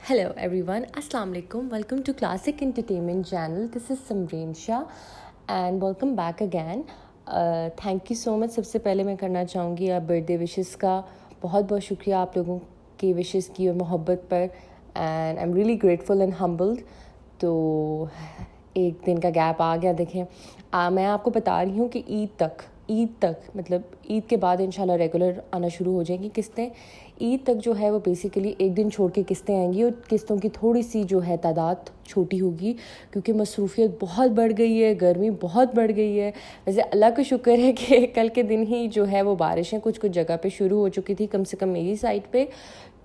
Hello everyone, Assalamu alaikum. Welcome to Classic Entertainment Channel. This is Samreen Shah and welcome back again. Thank you so much. सबसे पहले मैं करना चाहूँगी आप birthday wishes का बहुत बहुत शुक्रिया आप लोगों की विशेस की और मोहब्बत पर and I am really grateful and humbled. तो एक दिन का गैप आ गया. देखें मैं आपको बता रही हूँ कि ईद तक मतलब ईद के बाद इंशाल्लाह रेगुलर आना शुरू हो जाएंगी किस्तें. ईद तक जो है वो बेसिकली एक दिन छोड़ के किस्तें आएंगी और किस्तों की थोड़ी सी जो है तादाद छोटी होगी क्योंकि मसरूफियत बहुत बढ़ गई है, गर्मी बहुत बढ़ गई है. वैसे अल्लाह का शुक्र है कि कल के दिन ही जो है वो बारिशें कुछ जगह पे शुरू हो चुकी थी, कम से कम मेरी साइड पे.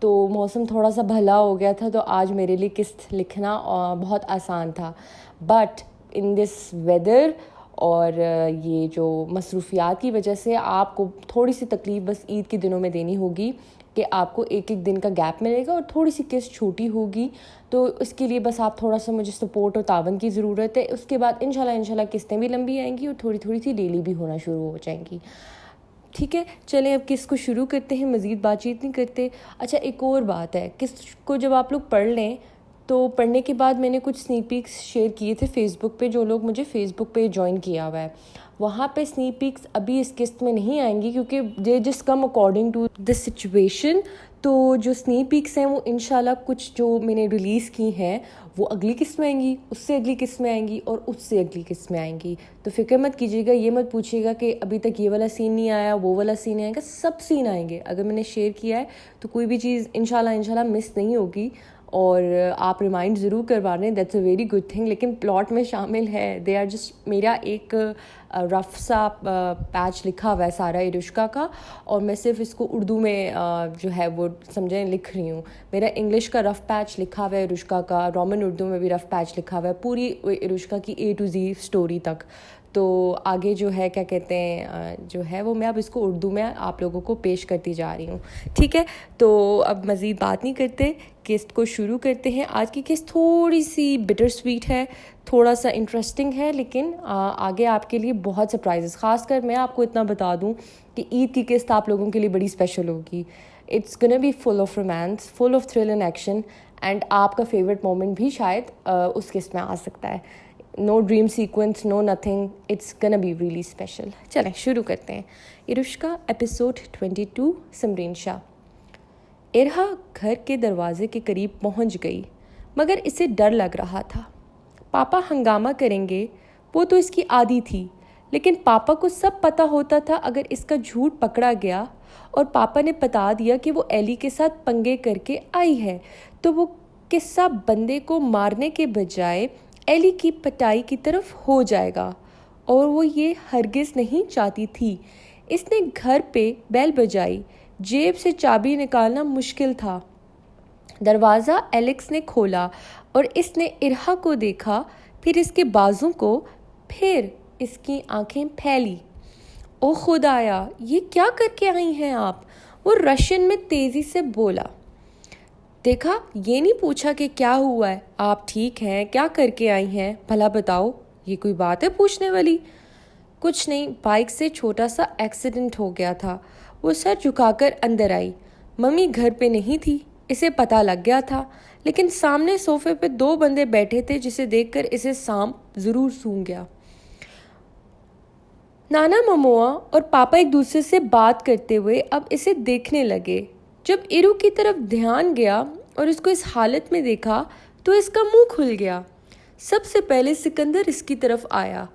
तो मौसम थोड़ा सा भला हो गया था तो आज मेरे लिए किस्त लिखना बहुत आसान था. बट इन दिस वेदर और ये जो मसरूफियात की वजह से आपको थोड़ी सी तकलीफ़ बस ईद के दिनों में देनी होगी कि आपको एक एक दिन का गैप मिलेगा और थोड़ी सी किस्त छोटी होगी. तो इसके लिए बस आप थोड़ा सा मुझे सपोर्ट और तावन की ज़रूरत है. उसके बाद इंशाल्लाह किस्तें भी लंबी आएंगी और थोड़ी सी डेली भी होना शुरू हो जाएंगी. ठीक है, चलें अब किस्त को शुरू करते हैं, मज़ीद बातचीत नहीं करते. अच्छा, एक और बात है, किस्त को जब आप लोग पढ़ लें तो पढ़ने के बाद मैंने कुछ स्नीक पीक्स शेयर किए थे फेसबुक पे. जो लोग मुझे फेसबुक पे ज्वाइन किया हुआ है वहाँ पे स्नीक पीक्स अभी इस किस्त में नहीं आएंगी क्योंकि they just come according to the situation. तो जो स्नीक पीक्स हैं वो इंशाल्लाह कुछ जो मैंने रिलीज़ की हैं वो अगली किस्त में आएंगी, उससे अगली किस्त में आएंगी और उससे अगली किस्त में आएंगी. तो फिक्र मत कीजिएगा, ये मत पूछिएगा कि अभी तक ये वाला सीन नहीं आया, वो वाला सीन आएगा. सब सीन आएंगे. अगर मैंने शेयर किया है तो कोई भी चीज़ इंशाल्लाह मिस नहीं होगी और आप रिमाइंड ज़रूर करवा रहे हैं, that's a very good thing. लेकिन प्लॉट में शामिल है, दे आर जस्ट मेरा एक रफ सा पैच लिखा हुआ है सारा इरुष्का का और मैं सिर्फ इसको उर्दू में जो है वो समझें लिख रही हूँ. मेरा इंग्लिश का रफ पैच लिखा हुआ है इरुष्का का, रोमन उर्दू में भी रफ पैच लिखा हुआ है पूरी इरुष्का की A to Z स्टोरी तक. तो आगे जो है क्या कहते हैं जो है वो मैं अब इसको उर्दू में आप लोगों को पेश करती जा रही हूँ. ठीक है, तो अब मज़ीद बात नहीं करते, किस्त को शुरू करते हैं. आज की किस्त थोड़ी सी बिटर स्वीट है, थोड़ा सा इंटरेस्टिंग है, लेकिन आगे आपके लिए बहुत सरप्राइजेस. ख़ासकर मैं आपको इतना बता दूँ कि ईद की किस्त आप लोगों के लिए बड़ी स्पेशल होगी. It's gonna be full of romance, full of thrill and action and आपका फेवरेट मोमेंट भी शायद उस किस्त में आ सकता है. No dream sequence, no nothing, it's gonna be really special. चलें शुरू करते हैं. इरुष्का एपिसोड 22. समरीन शाह. इरहा घर के दरवाजे के करीब पहुंच गई मगर इसे डर लग रहा था. पापा हंगामा करेंगे वो तो इसकी आदी थी, लेकिन पापा को सब पता होता था अगर इसका झूठ पकड़ा गया और पापा ने बता दिया कि वो एली के साथ पंगे करके आई है तो वो किस्सा बंदे को मारने के बजाय एली की पिटाई की तरफ हो जाएगा और वो ये हरगिज़ नहीं चाहती थी. इसने घर पे बेल बजाई. जेब से चाबी निकालना मुश्किल था. दरवाज़ा एलेक्स ने खोला और इसने इरहा को देखा, फिर इसके बाजू को, फिर इसकी आंखें फैली. ओ खुदाया, ये क्या करके आई हैं आप? वो रशियन में तेज़ी से बोला. देखा, ये नहीं पूछा कि क्या हुआ है, आप ठीक हैं, क्या करके आई हैं, भला बताओ. ये कोई बात है पूछने वाली? कुछ नहीं, बाइक से छोटा सा एक्सीडेंट हो गया था. वो सर झुकाकर अंदर आई. मम्मी घर पे नहीं थी, इसे पता लग गया था, लेकिन सामने सोफे पे 2 बंदे बैठे थे जिसे देखकर इसे सांप ज़रूर सूंघ गया. नाना ममोआ और पापा एक दूसरे से बात करते हुए अब इसे देखने लगे. जब इरू की तरफ ध्यान गया और इसको इस हालत में देखा तो इसका मुंह खुल गया. सबसे पहले सिकंदर इसकी तरफ आया.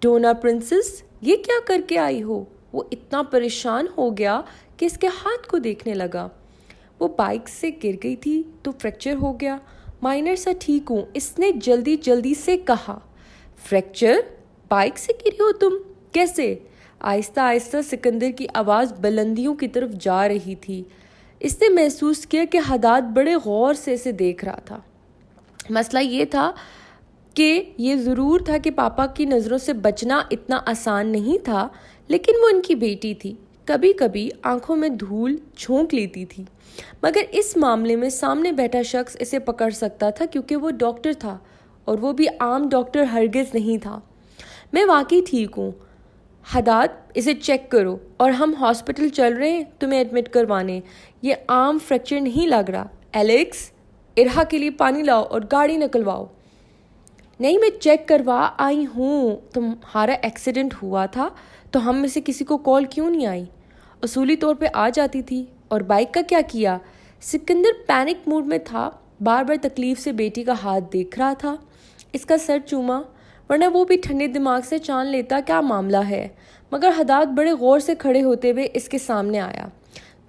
डोना प्रिंसेस, ये क्या करके आई हो? वो इतना परेशान हो गया कि इसके हाथ को देखने लगा. वो बाइक से गिर गई थी तो फ्रैक्चर हो गया. माइनर सा ठीक हूँ, इसने जल्दी से कहा. फ्रैक्चर? बाइक से गिरी हो तुम? कैसे? आहिस्ता आहिस्ता सिकंदर की आवाज़ बुलंदियों की तरफ जा रही थी. इसने महसूस किया कि हदाद बड़े गौर से इसे देख रहा था. मसला ये था कि ये ज़रूर था कि पापा की नज़रों से बचना इतना आसान नहीं था, लेकिन वो इनकी बेटी थी, कभी कभी आंखों में धूल झोंक लेती थी. मगर इस मामले में सामने बैठा शख्स इसे पकड़ सकता था क्योंकि वो डॉक्टर था और वो भी आम डॉक्टर हरगिज़ नहीं था. मैं वाकई ठीक हूँ हदाद, इसे चेक करो और हम हॉस्पिटल चल रहे हैं तुम्हें एडमिट करवाने. ये आम फ्रैक्चर नहीं लग रहा. एलेक्स, इरहा के लिए पानी लाओ और गाड़ी निकलवाओ। नहीं, मैं चेक करवा आई हूँ। तुम्हारा एक्सीडेंट हुआ था तो हम में से किसी को कॉल क्यों नहीं आई? असूली तौर पे आ जाती थी। और बाइक का क्या किया? सिकंदर पैनिक मूड में था, बार बार तकलीफ से बेटी का हाथ देख रहा था। इसका सर चूमा, वरना वो भी ठंडे दिमाग से जान लेता क्या मामला है। मगर हदाद बड़े गौर से खड़े होते हुए इसके सामने आया।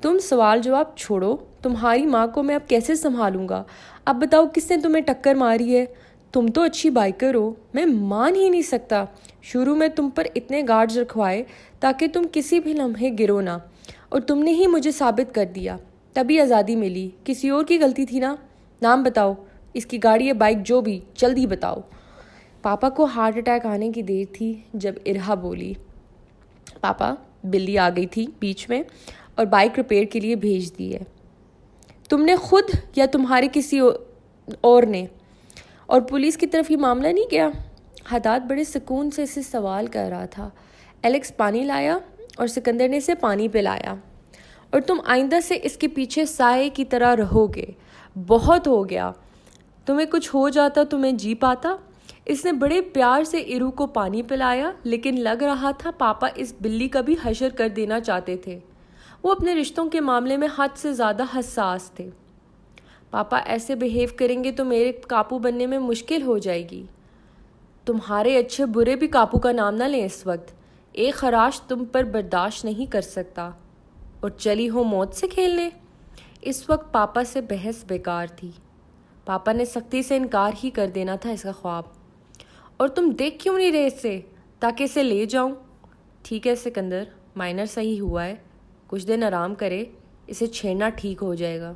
तुम सवाल जवाब छोड़ो, तुम्हारी माँ को मैं अब कैसे संभालूंगा? अब बताओ, किसने तुम्हें टक्कर मारी है? तुम तो अच्छी बाइकर हो, मैं मान ही नहीं सकता। शुरू में तुम पर इतने गार्ड्स रखवाए ताकि तुम किसी भी लम्हे गिरो ना, और तुमने ही मुझे साबित कर दिया, तभी आज़ादी मिली। किसी और की गलती थी ना? नाम बताओ, इसकी गाड़ी या बाइक, जो भी, जल्दी बताओ। पापा को हार्ट अटैक आने की देर थी जब इरहा बोली। पापा, बिल्ली आ गई थी बीच में और बाइक रिपेयर के लिए भेज दी है। तुमने खुद या तुम्हारे किसी और ने? और पुलिस की तरफ ये मामला नहीं गया? हदाद बड़े सुकून से इसे सवाल कर रहा था। एलेक्स पानी लाया और सिकंदर ने इसे पानी पिलाया। और तुम आइंदा से इसके पीछे साए की तरह रहोगे। बहुत हो गया। तुम्हें कुछ हो जाता तो मैं जी पाता? इसने बड़े प्यार से इरू को पानी पिलाया, लेकिन लग रहा था पापा इस बिल्ली का भी हशर कर देना चाहते थे। वो अपने रिश्तों के मामले में हद से ज़्यादा हसास थे। पापा ऐसे बिहेव करेंगे तो मेरे काबू बनने में मुश्किल हो जाएगी। तुम्हारे अच्छे बुरे भी काबू का नाम ना लें इस वक्त। एक खराश तुम पर बर्दाश्त नहीं कर सकता और चली हो मौत से खेलने। इस वक्त पापा से बहस बेकार थी। पापा ने सख्ती से इनकार ही कर देना था इसका ख्वाब। और तुम देख क्यों नहीं रहे इसे, ताकि इसे ले जाऊं? ठीक है सिकंदर, माइनर सही हुआ है, कुछ दिन आराम करे, इसे छेड़ना ठीक हो जाएगा।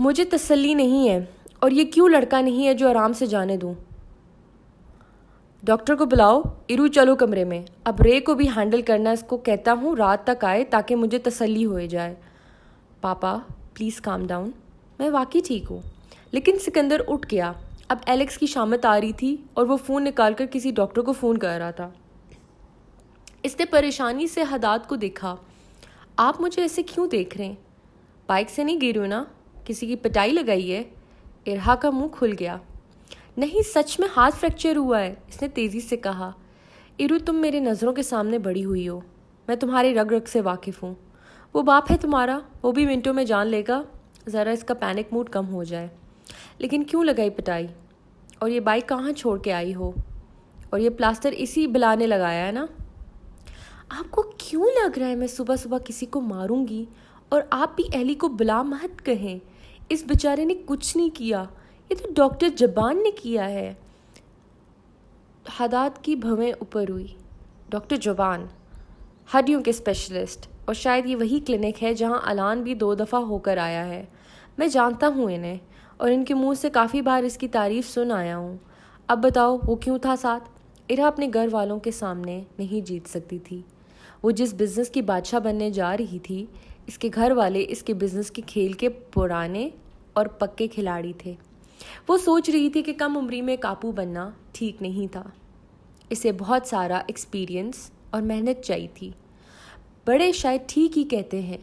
मुझे तसल्ली नहीं है, और ये क्यों लड़का नहीं है जो आराम से जाने दूं? डॉक्टर को बुलाओ। इरू, चलो कमरे में। अब रे को भी हैंडल करना, इसको कहता हूँ रात तक आए ताकि मुझे तसल्ली हो जाए। पापा प्लीज़ काम डाउन, मैं वाकई ठीक हूँ। लेकिन सिकंदर उठ गया। अब एलेक्स की शामत आ रही थी और वो फ़ोन निकालकर किसी डॉक्टर को फ़ोन कर रहा था। इसने परेशानी से हदाद को देखा। आप मुझे ऐसे क्यों देख रहे हैं? बाइक से नहीं गिरी ना? किसी की पिटाई लगाई है? इरहा का मुंह खुल गया। नहीं, सच में हाथ फ्रैक्चर हुआ है, इसने तेज़ी से कहा। इरू, तुम मेरे नज़रों के सामने बड़ी हुई हो, मैं तुम्हारे रग रग से वाकिफ़ हूँ। वो बाप है तुम्हारा, वो भी मिनटों में जान लेगा, ज़रा इसका पैनिक मूड कम हो जाए। लेकिन क्यों लगाई पिटाई? और ये बाइक कहाँ छोड़ के आई हो? और ये प्लास्टर इसी बिला ने लगाया है ना? आपको क्यों लग रहा है मैं सुबह सुबह किसी को मारूंगी? और आप भी एली को बिला मत कहें, इस बेचारे ने कुछ नहीं किया, ये तो डॉक्टर जबान ने किया है। हदाद की भवें ऊपर हुई। डॉक्टर जबान, हड्डियों के स्पेशलिस्ट, और शायद ये वही क्लिनिक है जहां अलान भी 2 दफ़ा होकर आया है। मैं जानता हूँ इन्हें, और इनके मुंह से काफ़ी बार इसकी तारीफ़ सुन आया हूँ। अब बताओ वो क्यों था साथ? इरा अपने घर वालों के सामने नहीं जीत सकती थी। वो जिस बिज़नेस की बादशाह बनने जा रही थी, इसके घर वाले इसके बिज़नेस के खेल के पुराने और पक्के खिलाड़ी थे। वो सोच रही थी कि कम उम्री में काबू बनना ठीक नहीं था। इसे बहुत सारा एक्सपीरियंस और मेहनत चाहिए थी। बड़े शायद ठीक ही कहते हैं।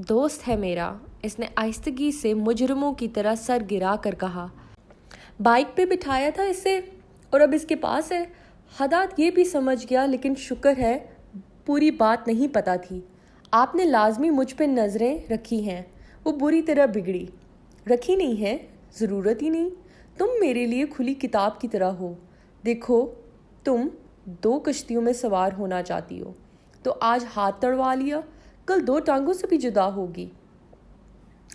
दोस्त है मेरा, इसने आहिस्तगी से मुजरिमों की तरह सर गिरा कर कहा। बाइक पे बिठाया था इसे और अब इसके पास है। हदाद ये भी समझ गया, लेकिन शुक्र है पूरी बात नहीं पता थी। आपने लाजमी मुझ पे नज़रें रखी हैं, वो बुरी तरह बिगड़ी। रखी नहीं है, ज़रूरत ही नहीं। तुम मेरे लिए खुली किताब की तरह हो। देखो, तुम 2 कश्तियों में सवार होना चाहती हो, तो आज हाथ तड़वा लिया, कल 2 टांगों से भी जुदा होगी।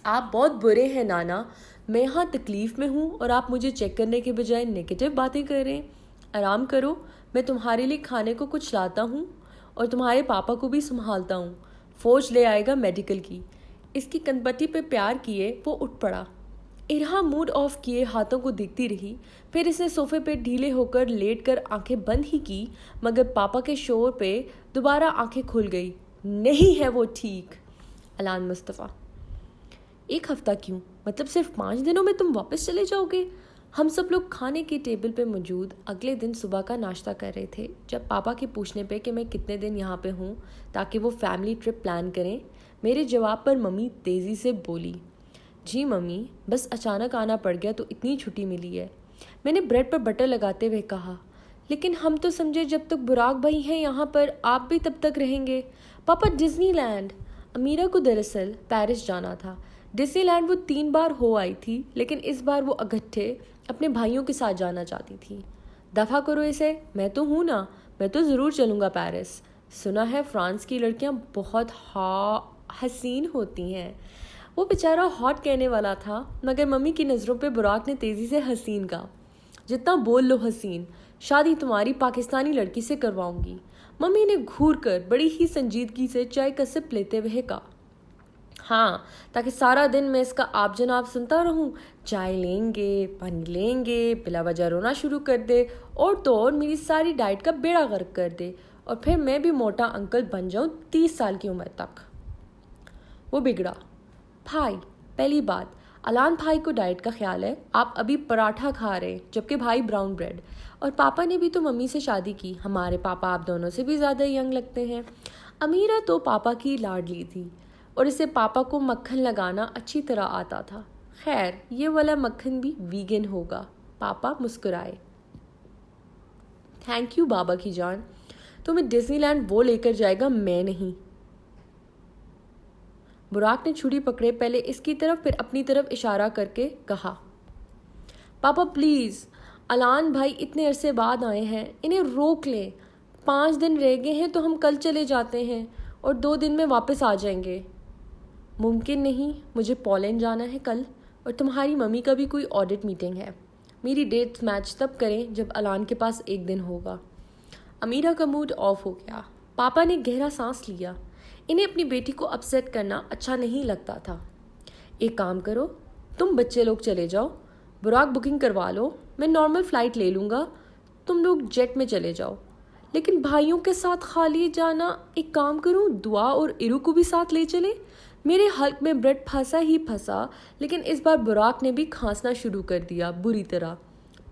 आप बहुत बुरे हैं नाना, मैं यहाँ तकलीफ़ में हूँ और आप मुझे चेक करने के बजाय नेगेटिव बातें कर रहे हैं। आराम करो, मैं तुम्हारे लिए खाने को कुछ लाता हूँ और तुम्हारे पापा को भी संभालता हूँ। फ़ौज ले आएगा मेडिकल की। इसकी कनपट्टी पे प्यार किए वो उठ पड़ा। इरहा मूड ऑफ किए हाथों को देखती रही। फिर इसने सोफे पे ढीले होकर लेटकर आंखें बंद ही की, मगर पापा के शोर पे दोबारा आंखें खुल गई। नहीं है वो ठीक। अलान मुस्तफ़ा, 1 हफ्ता क्यों? मतलब सिर्फ 5 दिनों में तुम वापस चले जाओगे? हम सब लोग खाने की टेबल पे मौजूद अगले दिन सुबह का नाश्ता कर रहे थे जब पापा के पूछने पे कि मैं कितने दिन यहाँ पे हूँ ताकि वो फैमिली ट्रिप प्लान करें, मेरे जवाब पर मम्मी तेज़ी से बोली, जी मम्मी, बस अचानक आना पड़ गया तो इतनी छुट्टी मिली है, मैंने ब्रेड पर बटर लगाते हुए कहा। लेकिन हम तो समझे जब तक बुराक भाई हैं यहाँ पर आप भी तब तक रहेंगे। पापा डिज्नीलैंड। अमीरा को दरअसल पेरिस जाना था। डिज्नीलैंड वो 3 बार हो आई थी, लेकिन इस बार वो अगट्ठे अपने भाइयों के साथ जाना चाहती थी। दफ़ा करो इसे, मैं तो हूँ ना, मैं तो ज़रूर चलूँगा पेरिस। सुना है फ्रांस की लड़कियाँ बहुत हसीन होती हैं। वो बेचारा हॉट कहने वाला था, मगर मम्मी की नज़रों पे बुराक ने तेज़ी से हसीन कहा। जितना बोल लो हसीन, शादी तुम्हारी पाकिस्तानी लड़की से करवाऊंगी। मम्मी ने घूर कर बड़ी ही संजीदगी से चाय का सिप लेते हुए कहा। हाँ, ताकि सारा दिन मैं इसका आप जनाब सुनता रहूं। चाय लेंगे, पानी लेंगे, बिला वजह रोना शुरू कर दे और तो और मेरी सारी डाइट का बेड़ा गर्क कर दे, और फिर मैं भी मोटा अंकल बन जाऊं 30 साल की उम्र तक। वो बिगड़ा। भाई, पहली बात, अलान भाई को डाइट का ख्याल है, आप अभी पराठा खा रहे हैं जबकि भाई ब्राउन ब्रेड। और पापा ने भी तो मम्मी से शादी की, हमारे पापा आप दोनों से भी ज़्यादा यंग लगते हैं। अमीरा तो पापा की लाडली थी और इसे पापा को मक्खन लगाना अच्छी तरह आता था। खैर, ये वाला मक्खन भी वीगन होगा। पापा मुस्कुराए। थैंक यू बाबा की जान, तुम्हें डिज्नीलैंड वो लेकर जाएगा, मैं नहीं। बुराक ने छुरी पकड़े, पहले इसकी तरफ फिर अपनी तरफ इशारा करके कहा। पापा प्लीज़, अलान भाई इतने अरसे बाद आए हैं, इन्हें रोक लें। 5 दिन रह गए हैं तो हम कल चले जाते हैं और 2 दिन में वापस आ जाएंगे। मुमकिन नहीं, मुझे पोलैंड जाना है कल, और तुम्हारी मम्मी का भी कोई ऑडिट मीटिंग है। मेरी डेट्स मैच तब करें जब अलान के पास 1 दिन होगा। अमीरा का मूड ऑफ हो गया। पापा ने गहरा सांस लिया। इन्हें अपनी बेटी को अपसेट करना अच्छा नहीं लगता था। एक काम करो, तुम बच्चे लोग चले जाओ, बुराक बुकिंग करवा लो, मैं नॉर्मल फ़्लाइट ले लूँगा, तुम लोग जेट में चले जाओ। लेकिन भाइयों के साथ खाली जाना, एक काम करूँ, दुआ और इरू को भी साथ ले चले। मेरे हल्क में ब्रेड फंसा ही फंसा, लेकिन इस बार बुराक ने भी खांसना शुरू कर दिया बुरी तरह।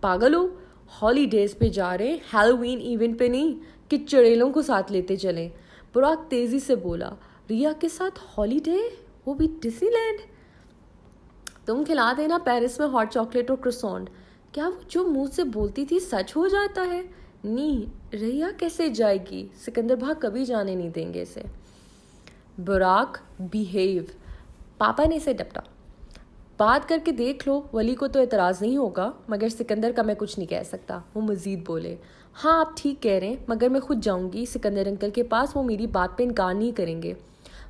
पागल हो, हॉलीडेज पे जा रहे, हैलोवीन इवेंट पे नहीं कि चड़ेलों को साथ लेते चलें। बुराक तेज़ी से बोला। रिया के साथ हॉलीडे, वो भी डिज्नीलैंड? तुम खिला देना पेरिस में हॉट चॉकलेट और क्रोसॉन्ट। क्या वो जो मुंह से बोलती थी सच हो जाता है? नहीं, रिया कैसे जाएगी, सिकंदर भाई कभी जाने नहीं देंगे इसे। बुराक बिहेव, पापा ने इसे डपटा। बात करके देख लो, वली को तो एतराज़ नहीं होगा, मगर सिकंदर का मैं कुछ नहीं कह सकता। वो मज़ीद बोले। हाँ आप ठीक कह रहे हैं, मगर मैं खुद जाऊंगी सिकंदर अंकल के पास, वो मेरी बात पे इनकार नहीं करेंगे।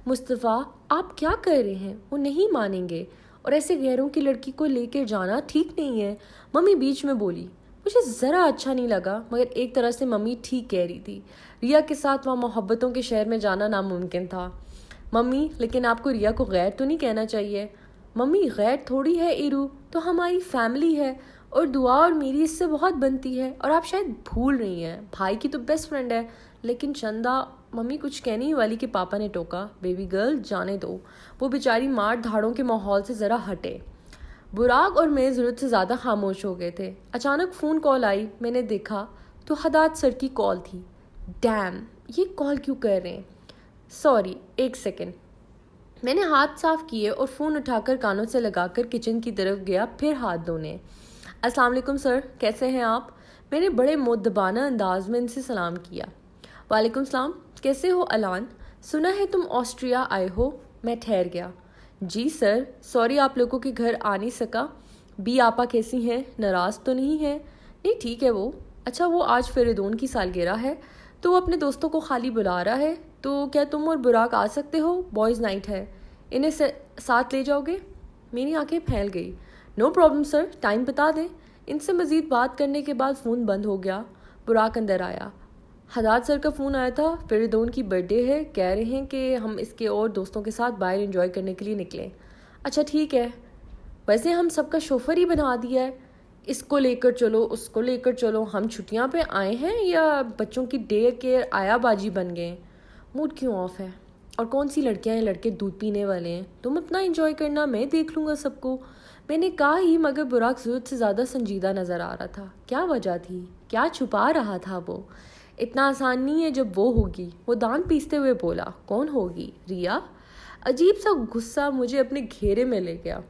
मुस्तफ़ा आप क्या कर रहे हैं, वो नहीं मानेंगे, और ऐसे गैरों की लड़की को लेकर जाना ठीक नहीं है। मम्मी बीच में बोली। मुझे ज़रा अच्छा नहीं लगा, मगर एक तरह से मम्मी ठीक कह रही थी। रिया के साथ वहाँ मोहब्बतों के शहर में जाना नामुमकिन था। मम्मी, लेकिन आपको रिया को गैर तो नहीं कहना चाहिए। मम्मी, गैर थोड़ी है इरू, तो हमारी फैमिली है, और दुआ और मेरी इससे बहुत बनती है, और आप शायद भूल रही हैं, भाई की तो बेस्ट फ्रेंड है। लेकिन चंदा, मम्मी कुछ कहने ही वाली कि पापा ने टोका। बेबी गर्ल, जाने दो, वो बेचारी मार धाड़ों के माहौल से ज़रा हटे। बुराक और मैं ज़रूरत से ज़्यादा खामोश हो गए थे। अचानक फ़ोन कॉल आई, मैंने देखा तो हदाद सर की कॉल थी। डैम, ये कॉल क्यों कर रहे हैं? Sorry, 1 second. मैंने हाथ साफ किए और फ़ोन उठाकर कानों से लगाकर किचन की तरफ गया, फिर हाथ धोने। अस्सलाम वालेकुम सर, कैसे हैं आप? मैंने बड़े मुद्दबाना अंदाज में इनसे सलाम किया। वालेकुम सलाम, कैसे हो अलान? सुना है तुम ऑस्ट्रिया आए हो। मैं ठहर गया। जी सर, सॉरी आप लोगों के घर आ नहीं सका। बी आपा कैसी हैं, नाराज़ तो नहीं है? नहीं ठीक है वो। अच्छा, वो आज फेरेदोन की सालगिरह है तो वो अपने दोस्तों को खाली बुला रहा है, तो क्या तुम और बुराक आ सकते हो? बॉयज़ नाइट है, इन्हें साथ ले जाओगे? मेरी आंखें फैल गई। नो प्रॉब्लम सर, टाइम बता दें। इनसे मज़ीद बात करने के बाद फ़ोन बंद हो गया। बुराक अंदर आया। हदाद सर का फ़ोन आया था, फेरेदोन की बर्थडे है, कह रहे हैं कि हम इसके और दोस्तों के साथ बाहर एंजॉय करने के लिए निकलें। अच्छा ठीक है, वैसे हम सबका शोफर ही बना दिया है, इसको लेकर चलो, उसको लेकर चलो। हम छुट्टियां पे आए हैं या बच्चों की डे केयर आयाबाजी बन गए? मूड क्यों ऑफ है? और कौन सी लड़कियां हैं, लड़के दूध पीने वाले हैं? तुम अपना एंजॉय करना, मैं देख लूँगा सबको। मैंने कहा ही, मगर बुराक ज़रूरत से ज़्यादा संजीदा नज़र आ रहा था। क्या वजह थी? क्या छुपा रहा था वो? इतना आसान नहीं है जब वो होगी। वो दांत पीसते हुए बोला। कौन होगी? रिया? अजीब सा गुस्सा मुझे अपने घेरे में ले गया।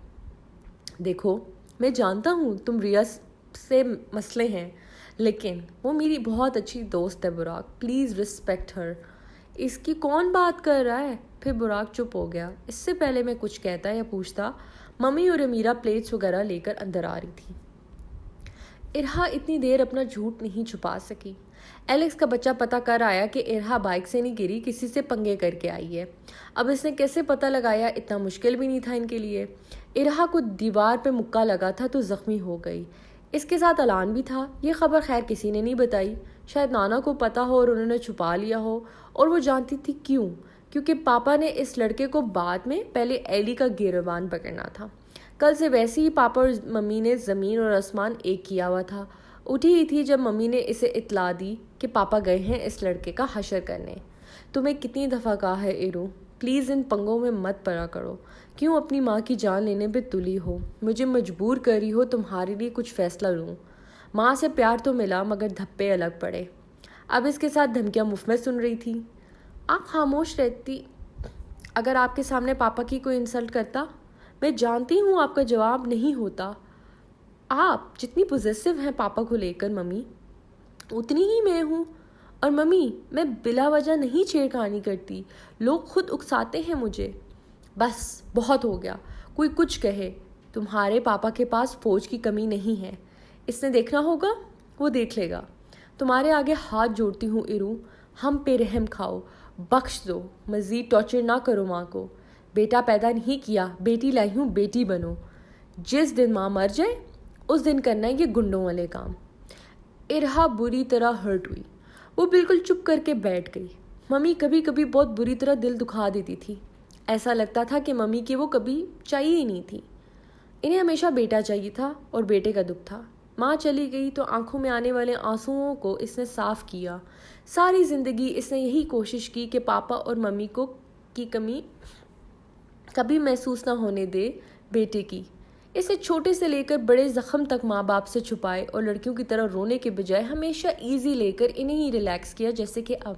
देखो, मैं जानता हूँ तुम रिया से मसले हैं, लेकिन वो मेरी बहुत अच्छी दोस्त है बुराक, प्लीज़ रिस्पेक्ट हर। इसकी कौन बात कर रहा है? फिर बुराक चुप हो गया। इससे पहले मैं कुछ कहता या पूछता, मम्मी और अमीरा प्लेट्स वगैरह लेकर अंदर आ रही थी। इरहा इतनी देर अपना झूठ नहीं छुपा सकी। एलेक्स का बच्चा पता कर आया कि इरहा बाइक से नहीं गिरी, किसी से पंगे करके आई है। अब इसने कैसे पता लगाया, इतना मुश्किल भी नहीं था इनके लिए। इरहा को दीवार पे मुक्का लगा था तो जख्मी हो गई। इसके साथ अलान भी था। ये खबर खैर किसी ने नहीं बताई। शायद नाना को पता हो और उन्होंने छुपा लिया हो, और वो जानती थी क्यों। क्योंकि पापा ने इस लड़के को बाद में पहले एली का गिरबान पकड़ना था। कल से वैसे ही पापा और मम्मी ने ज़मीन और आसमान एक किया हुआ था। उठी ही थी जब मम्मी ने इसे इतला दी कि पापा गए हैं इस लड़के का हशर करने। तुम्हें कितनी दफ़ा कहा है इरू, प्लीज़ इन पंगों में मत पड़ा करो। क्यों अपनी माँ की जान लेने पे तुली हो? मुझे मजबूर करी हो तुम्हारे लिए कुछ फ़ैसला लूँ। माँ से प्यार तो मिला मगर धप्पे अलग पड़े। अब इसके साथ धमकियाँ मुफ्त में सुन रही थी। आप खामोश रहती अगर आपके सामने पापा की कोई इंसल्ट करता। मैं जानती हूँ आपका जवाब नहीं होता। आप जितनी पॉजिटिव हैं पापा को लेकर मम्मी, उतनी ही मैं हूँ। और मम्मी, मैं बिला वजह नहीं छेड़खानी करती, लोग खुद उकसाते हैं मुझे। बस बहुत हो गया, कोई कुछ कहे। तुम्हारे पापा के पास फौज की कमी नहीं है। इसने देखना होगा, वो देख लेगा। तुम्हारे आगे हाथ जोड़ती हूँ इरू, हम पे रहम खाओ, बख्श दो, मज़ीद टॉर्चर ना करो माँ को। बेटा पैदा नहीं किया, बेटी लाई हूँ, बेटी बनो। जिस दिन माँ मर जाए उस दिन करना है ये गुंडों वाले काम। इरहा बुरी तरह हर्ट हुई। वो बिल्कुल चुप करके बैठ गई। मम्मी कभी कभी बहुत बुरी तरह दिल दुखा देती थी। ऐसा लगता था कि मम्मी की वो कभी चाहिए ही नहीं थी। इन्हें हमेशा बेटा चाहिए था और बेटे का दुख था। माँ चली गई तो आंखों में आने वाले आंसुओं को इसने साफ किया। सारी ज़िंदगी इसने यही कोशिश की कि पापा और मम्मी को की कमी कभी महसूस ना होने दे बेटे की। इसे छोटे से लेकर बड़े ज़ख्म तक माँ बाप से छुपाए और लड़कियों की तरह रोने के बजाय हमेशा इजी लेकर इन्हें ही रिलैक्स किया। जैसे कि अब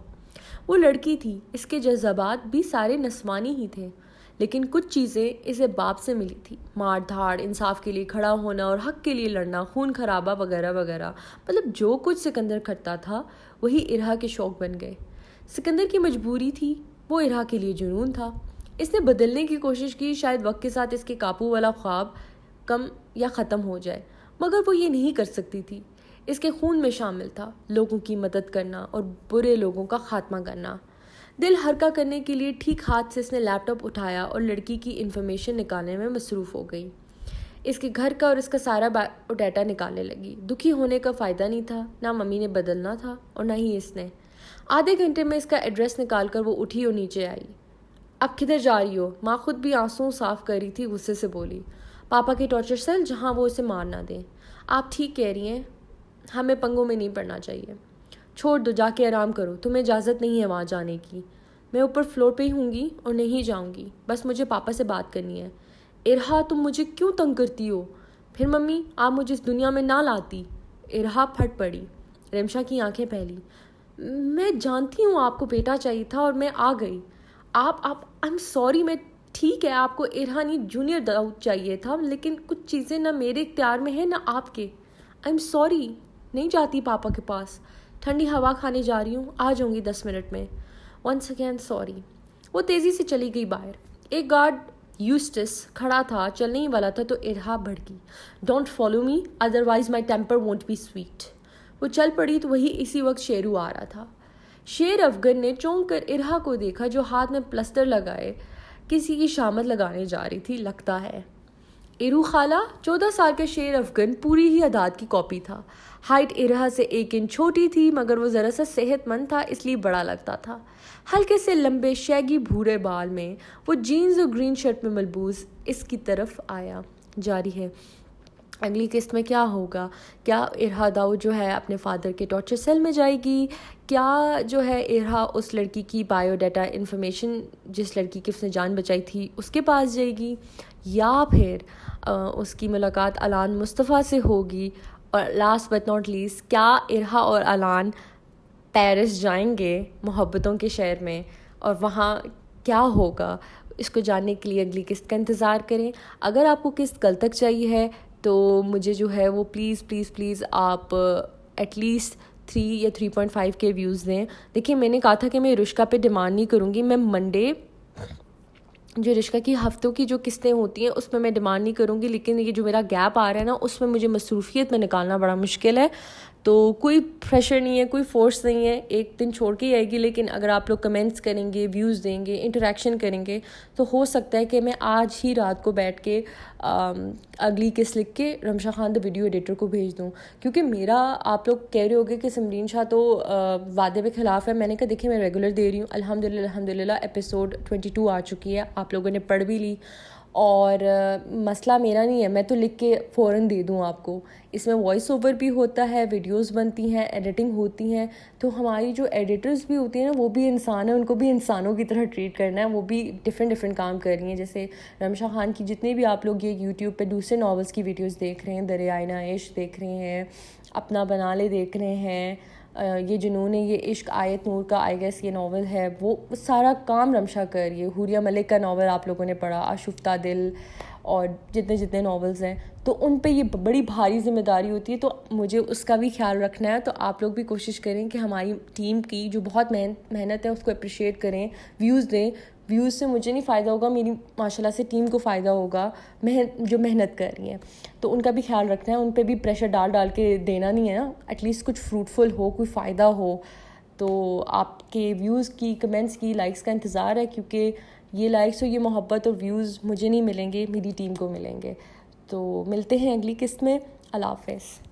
वो लड़की थी, इसके जज्बात भी सारे नस्वानी ही थे, लेकिन कुछ चीज़ें इसे बाप से मिली थी। मार धाड़, इंसाफ के लिए खड़ा होना और हक के लिए लड़ना, खून खराबा वगैरह वगैरह। मतलब जो कुछ सिकंदर करता था वही इरहा के शौक़ बन गए। सिकंदर की मजबूरी थी, वो इरहा के लिए जुनून था। इसने बदलने की कोशिश की, शायद वक्त के साथ इसके काबू वाला ख्वाब कम या ख़त्म हो जाए, मगर वो ये नहीं कर सकती थी। इसके खून में शामिल था लोगों की मदद करना और बुरे लोगों का खात्मा करना। दिल हल्का करने के लिए ठीक हाथ से इसने लैपटॉप उठाया और लड़की की इन्फॉर्मेशन निकालने में मसरूफ़ हो गई। इसके घर का और इसका सारा बायोडाटा निकालने लगी। दुखी होने का फ़ायदा नहीं था, ना मम्मी ने बदलना था और ना ही इसने। आधे घंटे में इसका एड्रेस निकाल कर वो उठी और नीचे आई। अब किधर जा रही हो? माँ खुद भी आंसू साफ कर रही थी, गुस्से से बोली। पापा की टॉर्चर सेल, जहाँ वो उसे मार ना दें। आप ठीक कह रही हैं, हमें पंगों में नहीं पड़ना चाहिए। छोड़ दो, जाके आराम करो, तुम्हें इजाज़त नहीं है वहाँ जाने की। मैं ऊपर फ्लोर पे ही होंगी और नहीं जाऊँगी, बस मुझे पापा से बात करनी है। इरहा, तुम मुझे क्यों तंग करती हो? फिर मम्मी, आप मुझे इस दुनिया में ना लाती। इरहा फट पड़ी। रिमशा की आंखें फैली। मैं जानती हूँ आपको बेटा चाहिए था और मैं आ गई। आप आई एम सॉरी। मैं ठीक है, आपको इरहानी जूनियर दाऊद चाहिए था, लेकिन कुछ चीज़ें ना मेरे इख्तियार में है ना आपके। I am sorry. नहीं जाती पापा के पास, ठंडी हवा खाने जा रही हूँ, आ जाऊँगी 10 मिनट में। Once again sorry. वो तेज़ी से चली गई बाहर। एक गार्ड यूस्टस खड़ा था, चलने ही वाला था तो इरहा भड़की। Don't follow me, otherwise my temper won't be sweet. वो चल पड़ी तो वही इसी वक्त शेरू आ रहा था। शेर अफगन ने चौंक कर इरहा को देखा, जो हाथ में प्लस्तर लगाए किसी की शामत लगाने जा रही थी। लगता है इरू खाला। 14 साल का शेर अफगन पूरी ही अदाद की कॉपी था। हाइट इरहा से 1 इंच छोटी थी, मगर वो ज़रा सा सेहतमंद था, इसलिए बड़ा लगता था। हल्के से लंबे शैगी भूरे बाल में वो जीन्स और ग्रीन शर्ट में मलबूस इसकी तरफ आया। जारी है अगली किस्त में क्या होगा? क्या इरहा दाऊद जो है अपने फादर के टॉर्चर सेल में जाएगी? क्या जो है इरहा उस लड़की की बायोडाटा इन्फॉर्मेशन, जिस लड़की की उसने जान बचाई थी, उसके पास जाएगी? या फिर उसकी मुलाकात अलान मुस्तफ़ा से होगी? और लास्ट बट नॉट लीस्ट, क्या इरहा और अलान पेरिस जाएंगे मोहब्बतों के शहर में? और वहाँ क्या होगा? इसको जानने के लिए अगली किस्त का इंतज़ार करें। अगर आपको किस्त कल तक चाहिए है तो मुझे जो है वो प्लीज़ प्लीज़ प्लीज़ आप एटलीस्ट 3 या 3.5 के व्यूज़ दें। देखिए, मैंने कहा था कि मैं रुश्का पे डिमांड नहीं करूँगी। मैं मंडे जो रिश्का की हफ्तों की जो किस्तें होती हैं उसमें मैं डिमांड नहीं करूँगी, लेकिन ये जो मेरा गैप आ रहा है ना उसमें मुझे मसरूफियत में निकालना बड़ा मुश्किल है। तो कोई प्रेशर नहीं है, कोई फोर्स नहीं है, एक दिन छोड़ के ही आएगी। लेकिन अगर आप लोग कमेंट्स करेंगे, व्यूज़ देंगे, इंटरेक्शन करेंगे तो हो सकता है कि मैं आज ही रात को बैठ के अगली किस्त लिख के Ramsha Khan the video editor को भेज दूँ। क्योंकि मेरा, आप लोग कह रहे होगे कि समरीन शाह तो वादे के ख़िलाफ़ है। मैंने कहा देखिए, मैं रेगुलर दे रही हूँ, अल्हम्दुलिल्लाह एपिसोड 22 आ चुकी है, आप लोगों ने पढ़ भी ली। और मसला मेरा नहीं है, मैं तो लिख के फ़ौरन दे दूँ आपको। इसमें वॉइस ओवर भी होता है, वीडियोस बनती हैं, एडिटिंग होती हैं। तो हमारी जो एडिटर्स भी होती हैं ना वो भी इंसान है, उनको भी इंसानों की तरह ट्रीट करना है। वो भी डिफरेंट काम कर रही हैं। जैसे रमशा खान की जितने भी आप लोग ये यूट्यूब पे दूसरे नॉवेल्स की वीडियोस देख रहे हैं, दरियाए इश्क देख रहे हैं, अपना बना ले देख रहे हैं, ये जुनून है, ये इश्क आयत नूर का आई गेस ये नावल है, वो सारा काम रमशा कर रही है। हुरिया मलिक का नावल आप लोगों ने पढ़ा, आशुफ्ता दिल और जितने नावल्स हैं, तो उन पे ये बड़ी भारी जिम्मेदारी होती है। तो मुझे उसका भी ख्याल रखना है। तो आप लोग भी कोशिश करें कि हमारी टीम की जो बहुत मेहनत है उसको अप्रिशिएट करें, व्यूज़ दें। व्यूज़ से मुझे नहीं फ़ायदा होगा, मेरी माशाल्लाह से टीम को फ़ायदा होगा, जो मेहनत कर रही हैं। तो उनका भी ख्याल रखना है, उन पे भी प्रेशर डाल के देना नहीं है ना। एटलीस्ट कुछ फ्रूटफुल हो, कोई फ़ायदा हो। तो आपके व्यूज़ की, कमेंट्स की, लाइक्स का इंतज़ार है, क्योंकि ये लाइक्स और ये मोहब्बत और व्यूज़ मुझे नहीं मिलेंगे, मेरी टीम को मिलेंगे। तो मिलते हैं अगली किस्त में। अल्लाह हाफ़िज़।